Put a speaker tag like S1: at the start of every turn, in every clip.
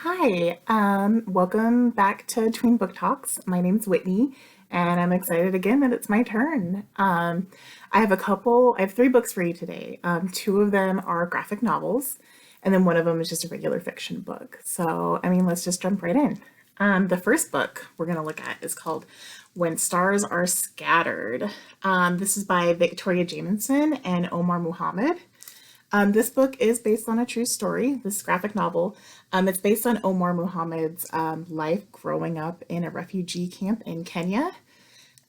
S1: Hi, welcome back to Tween Book Talks. My name's Whitney, and I'm excited again that it's my turn. I have three books for you today. Two of them are graphic novels, and then one of them is just a regular fiction book. Let's just jump right in. The first book we're going to look at is called When Stars Are Scattered. This is by Victoria Jamieson and Omar Muhammad. This book is based on a true story, this graphic novel. It's based on Omar Muhammad's life growing up in a refugee camp in Kenya.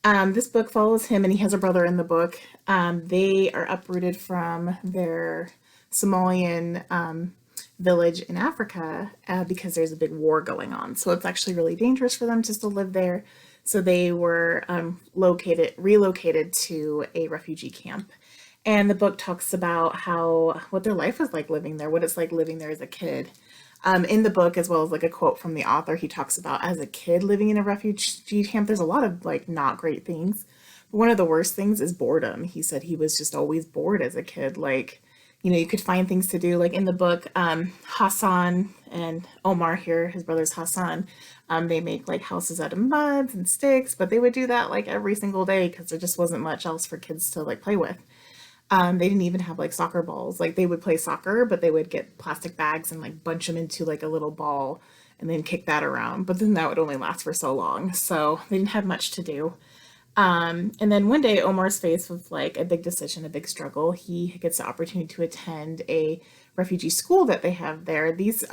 S1: This book follows him, and he has a brother in the book. They are uprooted from their Somalian village in Africa because there's a big war going on. So it's actually really dangerous for them just to live there. So they were relocated to a refugee camp. And the book talks about what their life was like living there, what it's like living there as a kid. In the book, as well as like a quote from the author, he talks about as a kid living in a refugee camp, there's a lot of like not great things. But one of the worst things is boredom. He said he was just always bored as a kid. You could find things to do. Like in the book, Hassan and Omar here, his brother's Hassan, they make like houses out of muds and sticks, but they would do that like every single day because there just wasn't much else for kids to like play with. They didn't even have like soccer balls. Like they would play soccer, but they would get plastic bags and like bunch them into like a little ball and then kick that around. But then that would only last for so long. So they didn't have much to do. And then one day Omar's faced with like a big decision, a big struggle. He gets the opportunity to attend a refugee school that they have there. These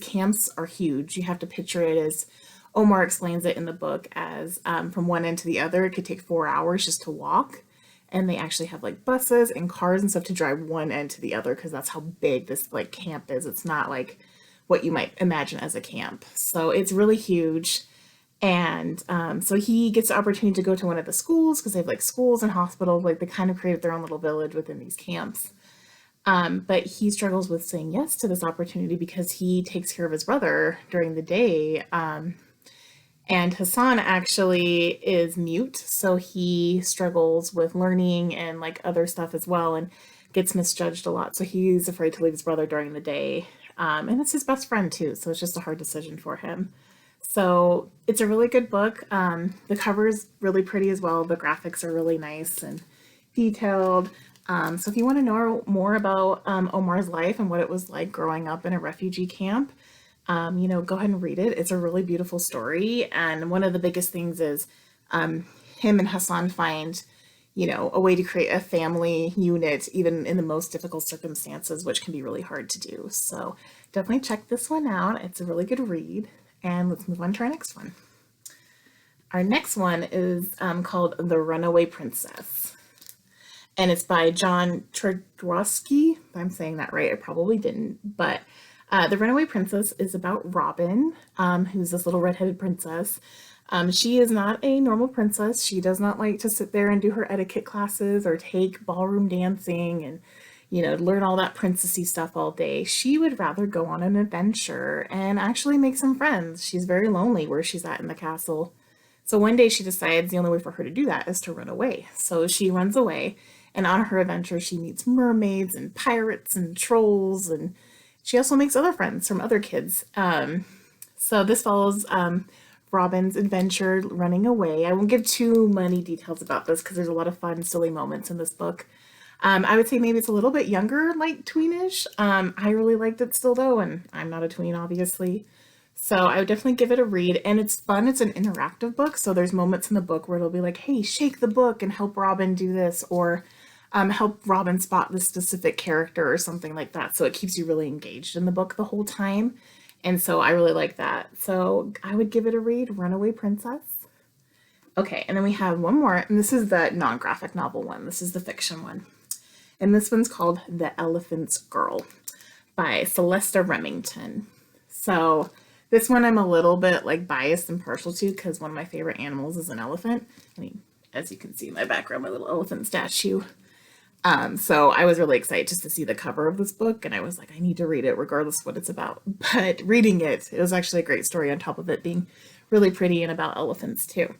S1: camps are huge. You have to picture it as Omar explains it in the book as from one end to the other, it could take 4 hours just to walk, and they actually have like buses and cars and stuff to drive one end to the other because that's how big this like camp is. It's not like what you might imagine as a camp. So it's really huge. And so he gets the opportunity to go to one of the schools because they have like schools and hospitals. Like they kind of created their own little village within these camps. But he struggles with saying yes to this opportunity because he takes care of his brother during the day. And Hassan actually is mute, so he struggles with learning and like other stuff as well and gets misjudged a lot. So he's afraid to leave his brother during the day. And it's his best friend too, so it's just a hard decision for him. So it's a really good book. The cover is really pretty as well. The graphics are really nice and detailed. So if you want to know more about Omar's life and what it was like growing up in a refugee camp, go ahead and read it. It's a really beautiful story. And one of the biggest things is him and Hassan find, a way to create a family unit, even in the most difficult circumstances, which can be really hard to do. So definitely check this one out. It's a really good read. And let's move on to our next one. Our next one is called The Runaway Princess. And it's by John Tredrosky. If I'm saying that right, I probably didn't. But The Runaway Princess is about Robin, who's this little redheaded princess. She is not a normal princess. She does not like to sit there and do her etiquette classes or take ballroom dancing and, learn all that princessy stuff all day. She would rather go on an adventure and actually make some friends. She's very lonely where she's at in the castle. So one day she decides the only way for her to do that is to run away. So she runs away, and on her adventure, she meets mermaids and pirates and trolls, and she also makes other friends from other kids. So this follows Robin's adventure running away. I won't give too many details about this because there's a lot of fun, silly moments in this book. I would say maybe it's a little bit younger, like tweenish. I really liked it still though, and I'm not a tween, obviously. So I would definitely give it a read, and it's fun. It's an interactive book, so there's moments in the book where it'll be like, "Hey, shake the book and help Robin do this," or help Robin spot this specific character or something like that. So it keeps you really engaged in the book the whole time. And so I really like that. So I would give it a read, Runaway Princess. Okay, and then we have one more, and this is the non-graphic novel one. This is the fiction one. And this one's called The Elephant's Girl by Celesta Remington. So this one I'm a little bit like biased and partial to because one of my favorite animals is an elephant. I mean, as you can see in my background, my little elephant statue. So I was really excited just to see the cover of this book, and I was like, I need to read it regardless of what it's about. But reading it, it was actually a great story on top of it being really pretty and about elephants too.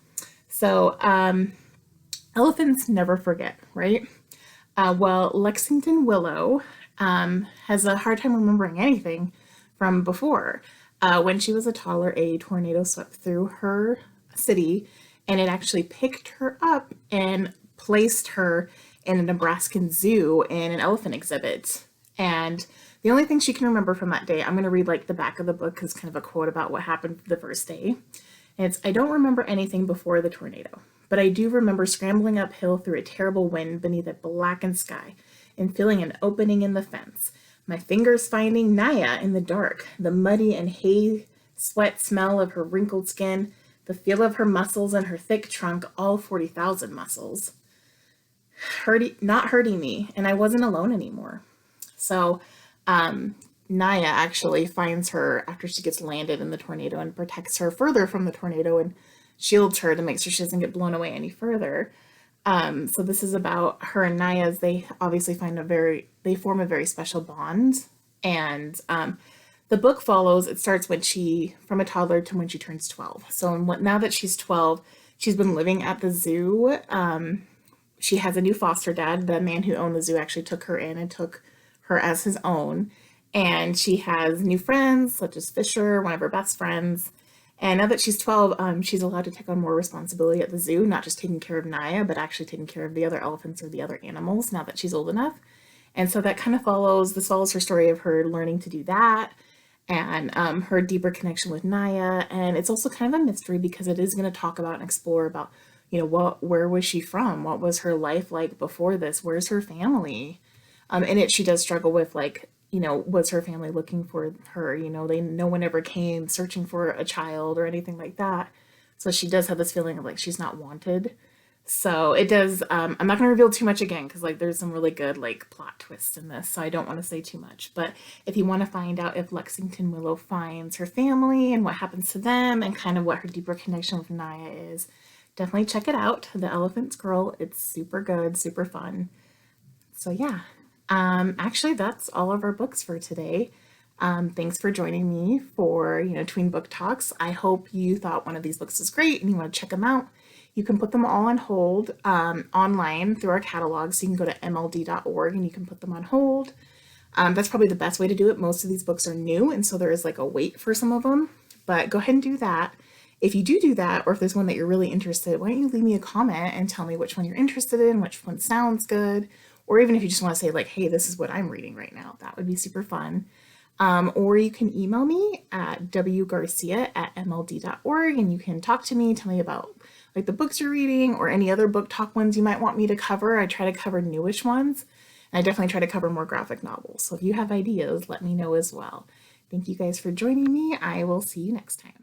S1: So elephants never forget, right? Well, Lexington Willow has a hard time remembering anything from before. When she was a toddler, a tornado swept through her city and it actually picked her up and placed her in a Nebraskan zoo in an elephant exhibit. And the only thing she can remember from that day, I'm going to read like the back of the book because kind of a quote about what happened the first day. And it's, I don't remember anything before the tornado, but I do remember scrambling uphill through a terrible wind beneath a blackened sky and feeling an opening in the fence. My fingers finding Naya in the dark, the muddy and hay sweat smell of her wrinkled skin, the feel of her muscles and her thick trunk, all 40,000 muscles, not hurting me, and I wasn't alone anymore. So Naya actually finds her after she gets landed in the tornado and protects her further from the tornado and shields her to make sure she doesn't get blown away any further. So this is about her and Naya's. They obviously they form a very special bond. And the book follows, it starts from a toddler to when she turns 12. So now that she's 12, she's been living at the zoo. She has a new foster dad. The man who owned the zoo actually took her in and took her as his own. And she has new friends, such as Fisher, one of her best friends. And now that she's 12, she's allowed to take on more responsibility at the zoo, not just taking care of Naya, but actually taking care of the other elephants or the other animals now that she's old enough. And so that kind of follows her story of her learning to do that and her deeper connection with Naya. And it's also kind of a mystery because it is going to talk about and explore about, where was she from? What was her life like before this? Where's her family? In it, she does struggle with was her family looking for her? No one ever came searching for a child or anything like that. So she does have this feeling of like she's not wanted. So it does. I'm not going to reveal too much again because there's some really good plot twists in this. So I don't want to say too much. But if you want to find out if Lexington Willow finds her family and what happens to them and kind of what her deeper connection with Naya is, definitely check it out. The Elephant's Girl. It's super good, super fun. So yeah. Actually, that's all of our books for today. Thanks for joining me for, Tween Book Talks. I hope you thought one of these books is great and you want to check them out. You can put them all on hold online through our catalog. So you can go to mld.org and you can put them on hold. That's probably the best way to do it. Most of these books are new, and so there is a wait for some of them. But go ahead and do that. If you do that, or if there's one that you're really interested, why don't you leave me a comment and tell me which one you're interested in, which one sounds good, or even if you just want to say hey, this is what I'm reading right now, that would be super fun. Or you can email me at wgarcia@mld.org and you can talk to me, tell me about the books you're reading or any other book talk ones you might want me to cover. I try to cover newish ones, and I definitely try to cover more graphic novels. So if you have ideas, let me know as well. Thank you guys for joining me. I will see you next time.